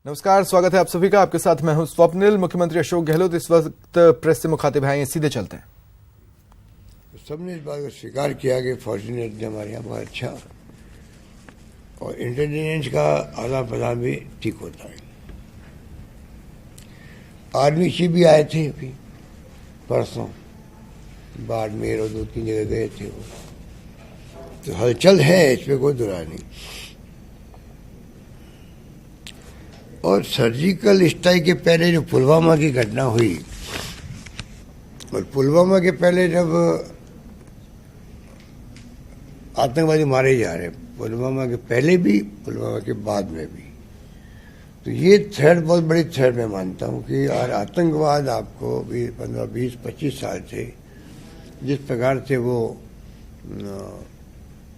नमस्कार, स्वागत है आप सभी का। आपके साथ मैं हूं स्वप्निल। मुख्यमंत्री अशोक गहलोत इस वक्त प्रेस से मुखातिब हैं। सीधे चलते हैं। सबने इस बात को स्वीकार किया कि फॉर्चुनेटली हमारे यहाँ बहुत अच्छा और इंटेलिजेंस का आदान प्रदान भी ठीक होता है। आर्मी चीफ भी आए थे अभी परसों, बाड़मेर और 2-3 जगह गए थे वो, तो हलचल है, इस पर कोई दुरा नहीं। और सर्जिकल स्ट्राइक के पहले जो पुलवामा की घटना हुई, और पुलवामा के पहले जब आतंकवादी मारे जा रहे, पुलवामा के पहले भी, पुलवामा के बाद में भी, तो ये थ्रेड बहुत बड़ी थ्रेड मैं मानता हूँ कि यार आतंकवाद आपको 15, 20, 25 साल से जिस प्रकार से वो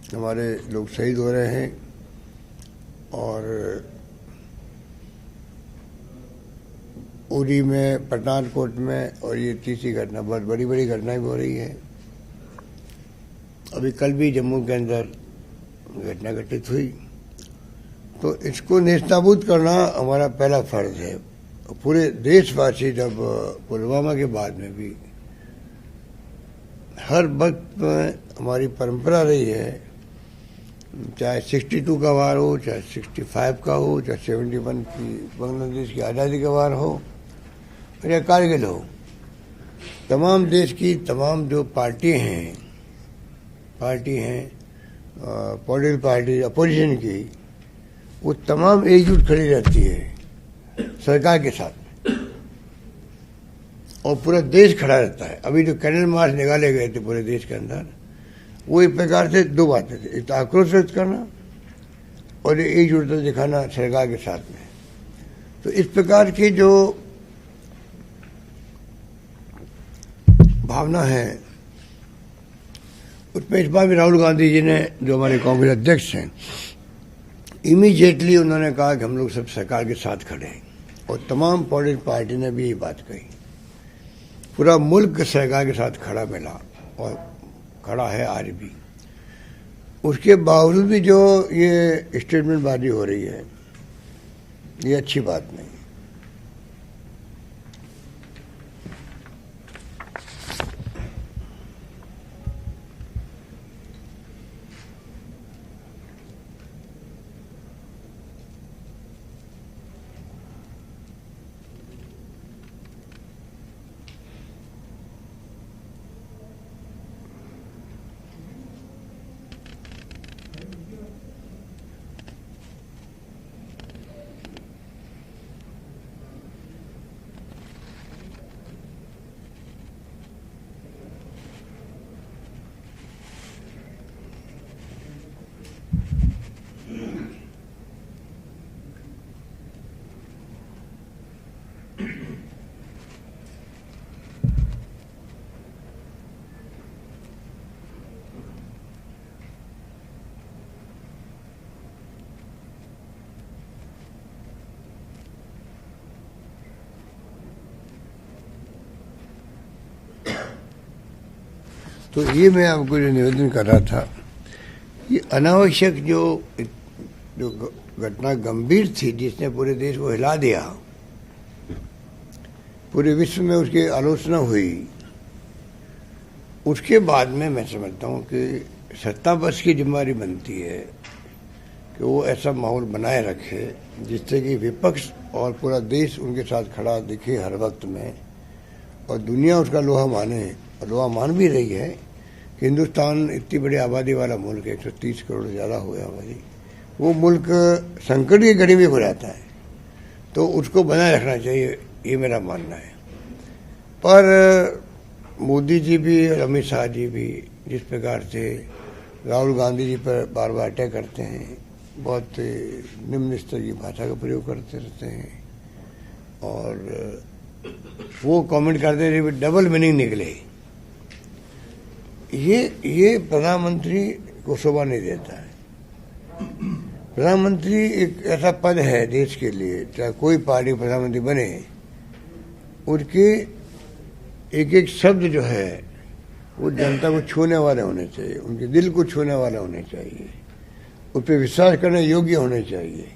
हमारे लोग शहीद हो रहे हैं, और उरी में, पठानकोट में, और ये तीसरी घटना, बहुत बड़ी बड़ी घटनाएं हो रही है। अभी कल भी जम्मू के अंदर घटना घटित हुई, तो इसको नेस्तनाबूद करना हमारा पहला फर्ज है। पूरे देशवासी जब पुलवामा के बाद में भी हर वक्त में हमारी परंपरा रही है, चाहे 62 का वार हो, चाहे 65 का हो, चाहे 71 की बांग्लादेश की आज़ादी का वार हो, या कारगिल हो, तमाम देश की तमाम जो पार्टी हैं पॉलिटिकल पार्टी अपोजिशन की, वो तमाम एकजुट खड़ी रहती है सरकार के साथ, और पूरा देश खड़ा रहता है। अभी जो कैंडल मार्च निकाले गए थे पूरे देश के अंदर, वो एक प्रकार से दो बातें थी, एक तो आक्रोश व्यक्त करना और एकजुटता दिखाना सरकार के साथ में। तो इस प्रकार की जो भावना है, उसमें इस बार भी राहुल गांधी जी ने, जो हमारे कांग्रेस अध्यक्ष हैं, इमीडिएटली उन्होंने कहा कि हम लोग सब सरकार के साथ खड़े हैं, और तमाम पॉलिटिकल पार्टी ने भी ये बात कही। पूरा मुल्क सरकार के साथ खड़ा मिला और खड़ा है आज भी। उसके बावजूद भी जो ये स्टेटमेंटबाजी हो रही है, ये अच्छी बात नहीं। तो ये मैं आपको जो निवेदन कर रहा था, ये अनावश्यक जो घटना गंभीर थी, जिसने पूरे देश को हिला दिया, पूरे विश्व में उसकी आलोचना हुई, उसके बाद में मैं समझता हूँ कि सत्तापक्ष की जिम्मेदारी बनती है कि वो ऐसा माहौल बनाए रखे जिससे कि विपक्ष और पूरा देश उनके साथ खड़ा दिखे हर वक्त में, और दुनिया उसका लोहा माने, और लोहा मान भी रही है कि हिंदुस्तान इतनी बड़ी आबादी वाला मुल्क है, 130 करोड़ ज़्यादा हुआ आबादी, वो मुल्क संकट की घड़ी में हो जाता है, तो उसको बनाए रखना चाहिए, ये मेरा मानना है। पर मोदी जी भी और अमित शाह जी भी जिस प्रकार से राहुल गांधी जी पर बार बार अटैक करते हैं, बहुत निम्न स्तर की भाषा का प्रयोग करते रहते हैं, और वो कमेंट करते थे डबल मीनिंग निकले, ये प्रधानमंत्री को शोभा नहीं देता है। प्रधानमंत्री एक ऐसा पद है देश के लिए, चाहे कोई पार्टी प्रधानमंत्री बने, उनके एक एक शब्द जो है वो जनता को छूने वाले होने चाहिए, उनके दिल को छूने वाले होने चाहिए, उस पर विश्वास करने योग्य होने चाहिए।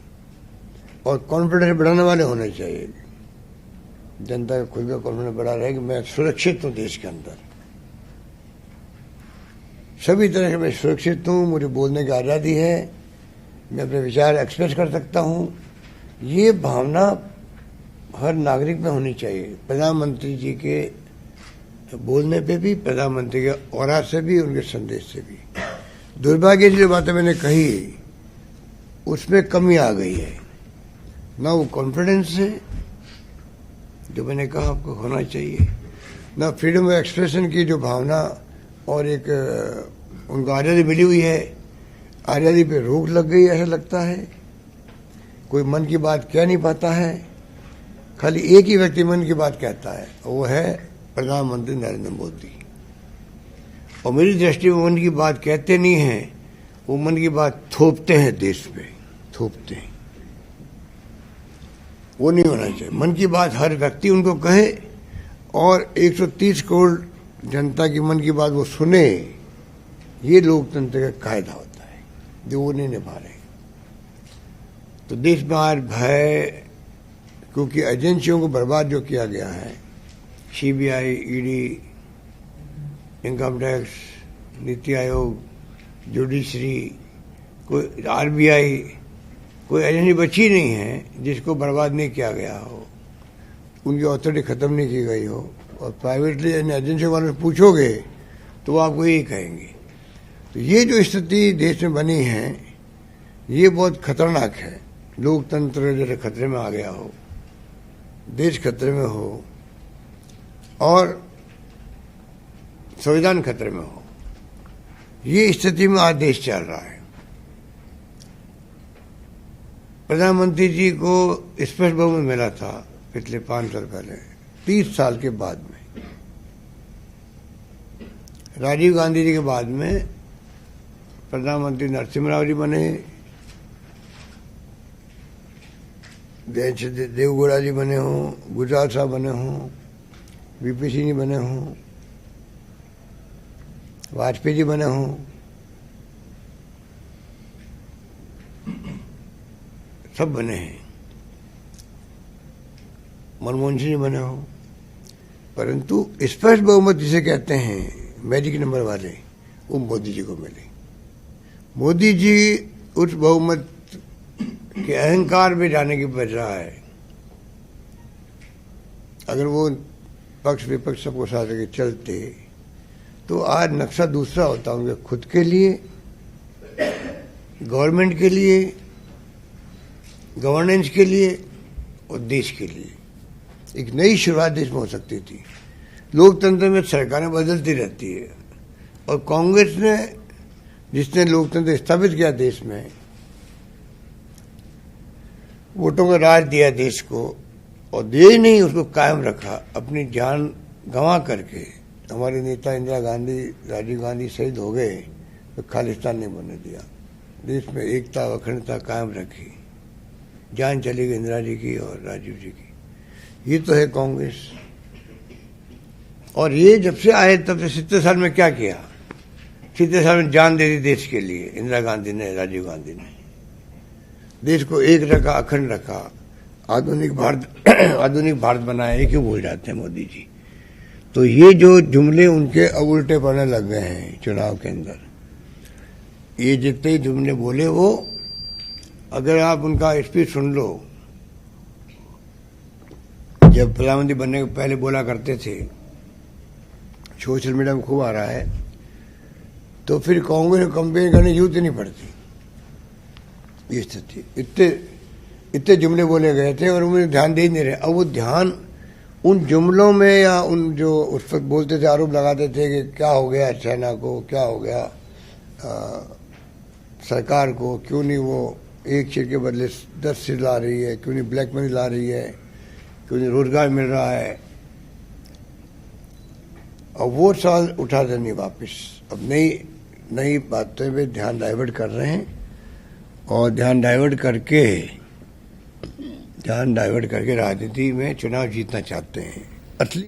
और कॉन्फिडेंस बढ़ाने वाले होने चाहिए। जनता का खुद का कॉन्फिडेंस बढ़ा रहे कि मैं सुरक्षित हूं देश के अंदर, सभी तरह से मैं सुरक्षित हूं, मुझे बोलने की आज़ादी है, मैं अपने विचार एक्सप्रेस कर सकता हूं। ये भावना हर नागरिक में होनी चाहिए। प्रधानमंत्री जी के बोलने पे भी, प्रधानमंत्री के ऑरा से भी, उनके संदेश से भी। दुर्भाग्य की जो बातें मैंने कही उसमें कमी आ गई है, ना वो कॉन्फिडेंस है जो मैंने कहा आपको होना चाहिए, ना फ्रीडम ऑफ एक्सप्रेशन की जो भावना और एक उनको आज़ादी मिली हुई है, आज़ादी पे रोक लग गई ऐसा लगता है। कोई मन की बात कह नहीं पाता है, खाली एक ही व्यक्ति मन की बात कहता है, वो है प्रधानमंत्री नरेंद्र मोदी। और मेरी दृष्टि में मन की बात कहते नहीं हैं, वो मन की बात थोपते हैं, देश पे थोपते हैं। वो नहीं होना चाहिए। मन की बात हर व्यक्ति उनको कहे और 130 करोड़ जनता की मन की बात वो सुने। ये लोकतंत्र का कायदा होता है जो वो नहीं निभा रहे। तो देश में आज भय, क्योंकि एजेंसियों को बर्बाद जो किया गया है, CBI, ED, income tax, NITI Aayog, judiciary, कोई आरबीआई, कोई एजेंसी बची नहीं है जिसको बर्बाद नहीं किया गया हो, उनकी ऑथोरिटी खत्म नहीं की गई हो। और प्राइवेटली एजेंसी वालों से पूछोगे तो वो आपको यही कहेंगे। तो ये जो स्थिति देश में बनी है ये बहुत खतरनाक है। लोकतंत्र जैसे खतरे में आ गया हो, देश खतरे में हो और संविधान खतरे में हो, ये स्थिति में आज देश चल रहा है। प्रधानमंत्री जी को स्पष्ट बहुमत मिला था पिछले 5 साल पहले, 30 साल के बाद में। राजीव गांधी जी के बाद में प्रधानमंत्री नरसिम्हा राव जी बने, देवगौड़ा जी बने हों, गुजराल साहब बने हों, वीपी सिंह जी बने हों, वाजपेयी जी बने हों, सब बने हैं, मनमोहन सिंह जी बने हों, परंतु स्पष्ट बहुमत जिसे कहते हैं मैजिक नंबर वाले, वो मोदी जी को मिले। मोदी जी उस बहुमत के अहंकार में जाने की बजाय अगर वो पक्ष विपक्ष सबको साथ लेके चलते तो आज नक्शा दूसरा होता, उनके खुद के लिए, गवर्नमेंट के लिए, गवर्नेंस के लिए और देश के लिए। एक नई शुरुआत देश में हो सकती थी। लोकतंत्र में सरकारें बदलती रहती है और कांग्रेस ने, जिसने लोकतंत्र स्थापित किया देश में, वोटों का राज दिया देश को और दे ही नहीं उसको कायम रखा, अपनी जान गंवा करके। हमारे नेता इंदिरा गांधी, राजीव गांधी शहीद हो गए तो खालिस्तान नहीं बनने दिया, देश में एकता अखंडता कायम रखी। जान चली गई इंदिरा जी की और राजीव जी की। ये तो है कांग्रेस। और ये जब से आए तब से 70 साल में क्या किया? 70 साल में जान दे दी देश के लिए इंदिरा गांधी ने, राजीव गांधी ने। देश को एक रखा, अखंड रखा, आधुनिक भारत बनाया। ये क्यों भूल जाते हैं मोदी जी? तो ये जो जुमले उनके अब उल्टे पड़ने लग गए हैं चुनाव के अंदर। ये जितने ही जुमले बोले वो, अगर आप उनका स्पीच सुन लो, जब प्रधानमंत्री बनने के पहले बोला करते थे, सोशल मीडिया में खूब आ रहा है, तो फिर कांग्रेस को कंपेयर करने की जरूरत ही नहीं पड़ती। ये स्थिति, इतने जुमले बोले गए थे और उन्हें ध्यान दे ही नहीं रहे। अब वो ध्यान उन जुमलों में या उन जो उस पर बोलते थे, आरोप लगाते थे कि क्या हो गया चाइना को, क्या हो गया सरकार को, क्यों नहीं वो एक सीट के बदले 10 सीट ला रही है, क्यों नहीं ब्लैक मनी ला रही है, क्यों नहीं रोजगार मिल रहा है। और वो सवाल उठा देनी वापस। अब नई बातों पे ध्यान डाइवर्ट कर रहे हैं और ध्यान डाइवर्ट करके राजनीति में चुनाव जीतना चाहते हैं। असली